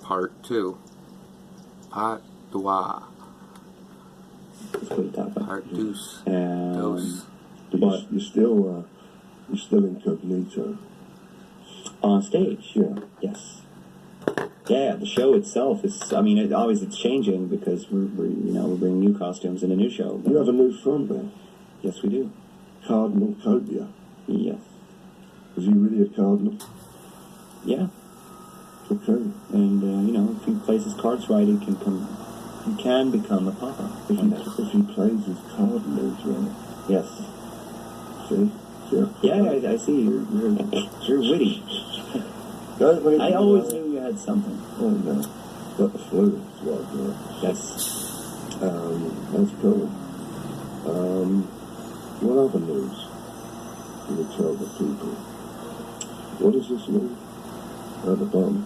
Part 2. Part 2. That's what he talked about. Part deuce. And Dose. but You're still incognito. on stage, Yeah. yes, yeah. The show itself is. I mean, obviously it's changing because we're bringing new costumes in a new show. You have a new front there, Yes, we do. Cardinal Cobia. Yes, Is he really a cardinal? yeah. Okay. And if he plays his cards right, he can become a papa. If he plays his cardinals right. Yes. See? Yeah, I see. You're witty. I always knew you had something. Oh no. Got the flu. Right, Yes. that's cool. What other news can you tell the people? What does this mean? At the bottom.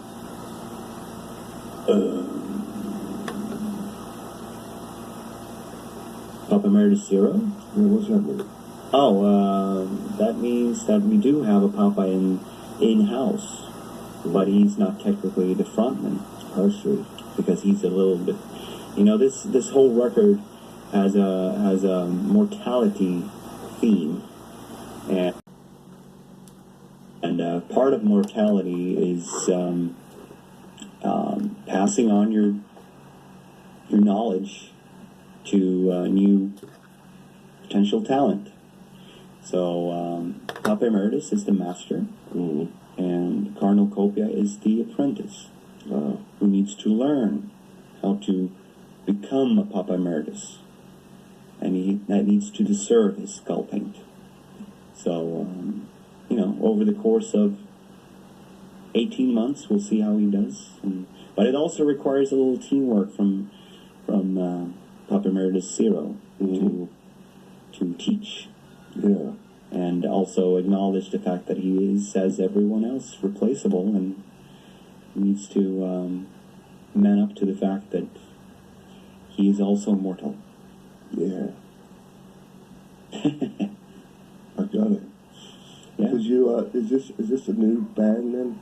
Papa Emeritus Zero? Yeah, what's that mean? Oh, that means that we do have a Papa in-house, but he's not technically the frontman. I see. Because he's a little bit, this whole record has a mortality theme, and part of mortality is passing on your knowledge to new potential talent. So Papa Emeritus is the master, and Cardinal Copia is the apprentice, who needs to learn how to become a Papa Emeritus, and that needs to deserve his skull paint. So, over the course of 18 months, we'll see how he does. But it also requires a little teamwork from Papa Emeritus Zero to teach. Yeah. And also acknowledge the fact that he is, as everyone else, replaceable, and needs to man up to the fact that he is also mortal. Yeah. I got it. Yeah. Because is this a new band then?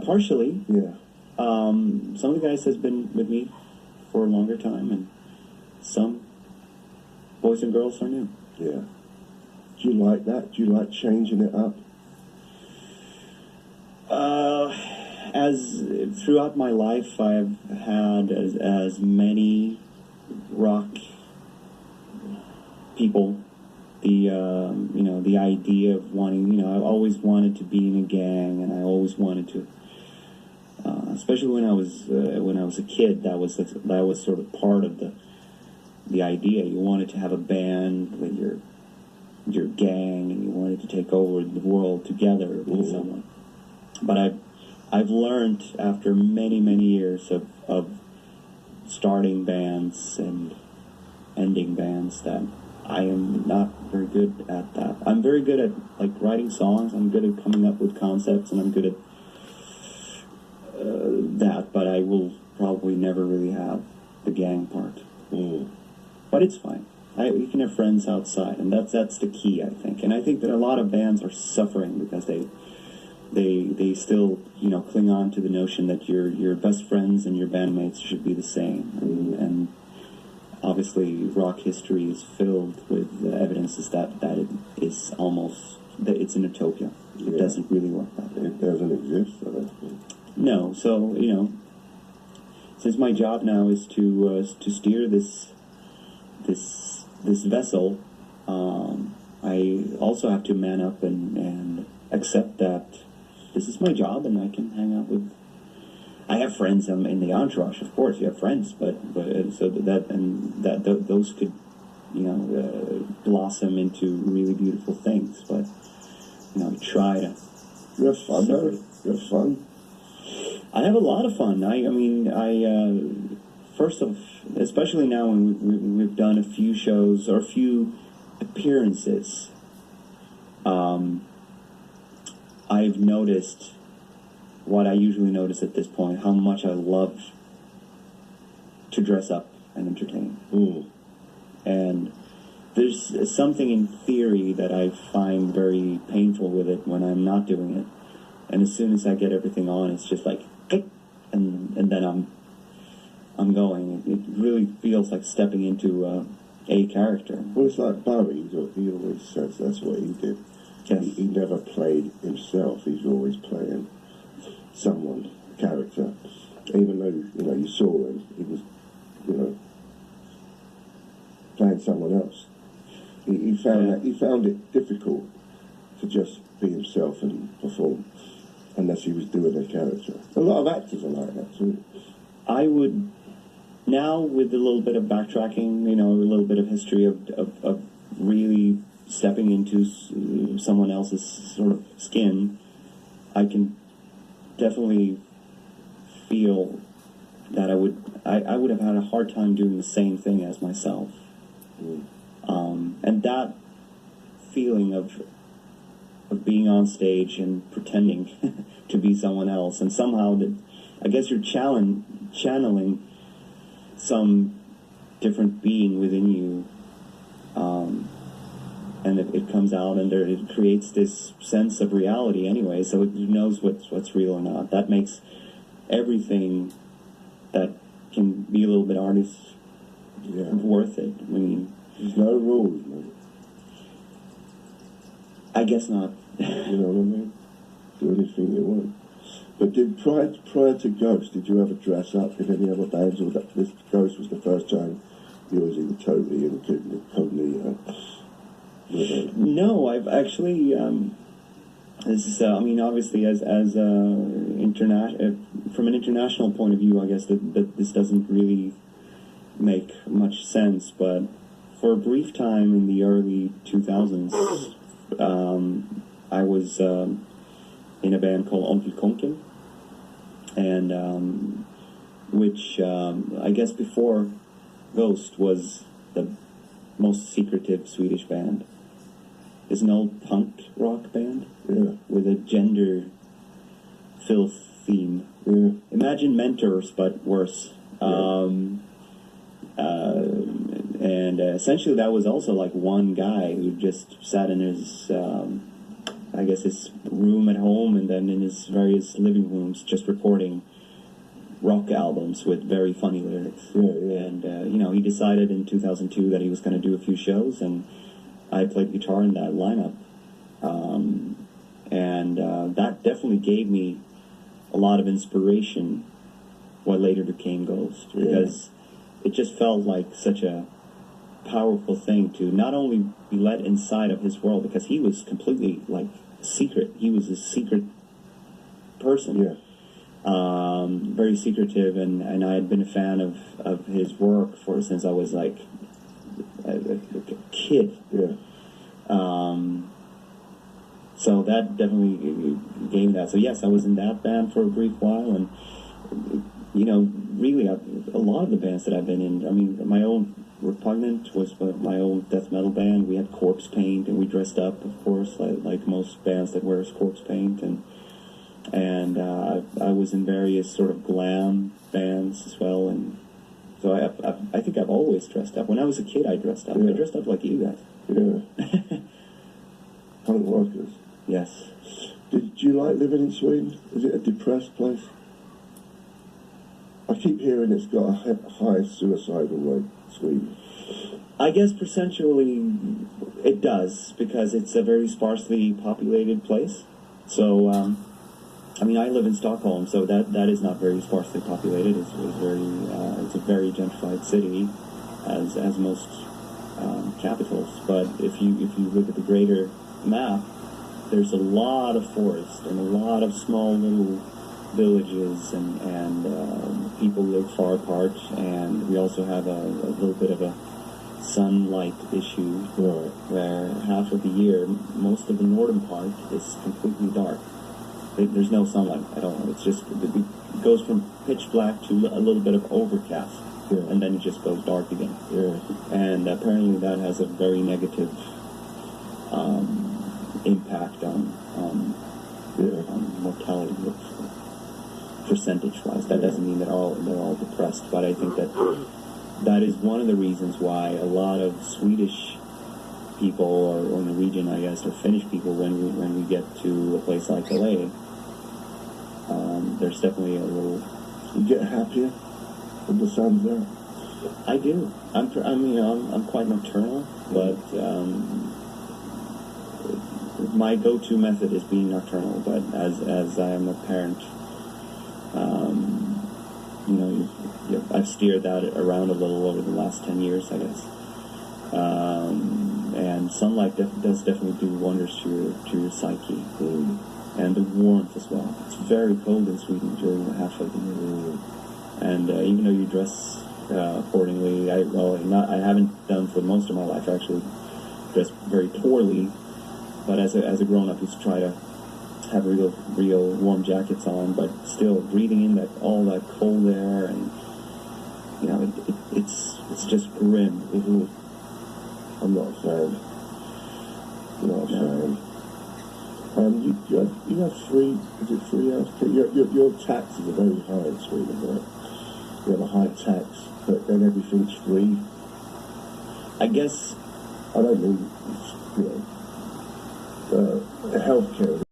Partially. Yeah. Some of the guys has been with me for a longer time, and some boys and girls are new. Yeah. Do you like that? Do you like changing it up? As throughout my life, I've had as many rock people, the idea of wanting, I've always wanted to be in a gang, and I always wanted to, especially when I was a kid, that was sort of part of the idea. You wanted to have a band with your gang, and you wanted to take over the world together with someone. But I've learned after many years of starting bands and ending bands that I am not very good at that. I'm very good at writing songs. I'm good at coming up with concepts, and I'm good at that. But I will probably never really have the gang part. But it's fine. You can have friends outside, and that's the key, I think. And I think that a lot of bands are suffering because they still, cling on to the notion that your best friends and your bandmates should be the same. And obviously, rock history is filled with evidences that it is almost, that it's an utopia. It doesn't really work that way. It doesn't exist, so that's good. No, so, since my job now is to steer this vessel, I also have to man up and accept that this is my job, and I can hang out with. I have friends in the entourage, of course. You have friends, but so those could, blossom into really beautiful things. But try to. You have fun, though? You have fun? I have a lot of fun. First of, especially now when we've done a few shows or a few appearances, I've noticed what I usually notice at this point, how much I love to dress up and entertain. And there's something in theory that I find very painful with it when I'm not doing it. And as soon as I get everything on, it's just like, click, and then I'm going. It really feels like stepping into a character. Well, it's like Bowie. He always says that's what he did. Yes. He never played himself. He's always playing someone, character. Even though you saw him, he was playing someone else. He found it difficult to just be himself and perform unless he was doing a character. A lot of actors are like that too. I would now, with a little bit of backtracking, a little bit of history of really stepping into someone else's sort of skin, I can definitely feel that I would have had a hard time doing the same thing as myself. And that feeling of being on stage and pretending to be someone else, and somehow that I guess you're channeling some different being within you, and it comes out, and it creates this sense of reality anyway. So it knows what's real or not. That makes everything that can be a little bit artist worth it. I mean, there's no rules, man. I guess not. You know what I mean? Do anything you want. But prior to Ghost, did you ever dress up in any other bands, or that this Ghost was the first time you was in totally No, I've actually. This is, obviously, as from an international point of view, I guess that this doesn't really make much sense. But for a brief time in the early 2000s, I was in a band called Onkel Konken, and which I guess before Ghost was the most secretive Swedish band. It's an old punk rock band with a gender filth theme. Imagine Mentors, but worse. And essentially that was also like one guy who just sat in his, his room at home, and then in his various living rooms just recording rock albums with very funny lyrics. And, he decided in 2002 that he was going to do a few shows, and I played guitar in that lineup. That definitely gave me a lot of inspiration, what later became Ghost, because it just felt like such a powerful thing to not only be let inside of his world, because he was completely like secret. He was a secret person. Very secretive, and I had been a fan of his work since I was like a kid. So that definitely gave me that. So yes, I was in that band for a brief while, and really a lot of the bands that I've been in. I mean, my own Repugnant was my old death metal band. We had corpse paint, and we dressed up, of course, like most bands that wears corpse paint, and I was in various sort of glam bands as well, and so I think I've always dressed up. When I was a kid, I dressed up. I dressed up like you guys. Punk rockers. Yes. Did you like living in Sweden? Is it a depressed place? I keep hearing it's got a high suicidal rate, Sweden. I guess percentually it does, because it's a very sparsely populated place. So, I live in Stockholm, so that is not very sparsely populated. It's a very gentrified city, as most capitals. But if you look at the greater map, there's a lot of forest and a lot of small little villages, and people live far apart, and we also have a little bit of a sunlight issue, where half of the year, most of the northern part is completely dark. There's no sunlight at all. It's just, it goes from pitch black to a little bit of overcast, and then it just goes dark again. And apparently that has a very negative impact on mortality percentage-wise. That doesn't mean that they're all depressed, but I think that is one of the reasons why a lot of Swedish people, or Norwegian, I guess, or Finnish people, when we get to a place like LA, there's definitely a little You get happier when the sun's out. I do. I'm quite nocturnal, but my go-to method is being nocturnal. But as I am a parent, I've steered that around a little over the last 10 years, I guess. And sunlight does definitely do wonders to your psyche, and the warmth as well. It's very cold in Sweden during the half of the year, and even though you dress accordingly, I haven't done for most of my life. I actually dress very poorly, but as a grown-up, you try to have real warm jackets on, but still breathing in all that cold air, and it's just grim. Mm-hmm. I'm not a fan. Not a fan. You have 3 hours. Your taxes are very high in Sweden, right? You have a high tax, but then everything's free. I guess I don't mean, healthcare.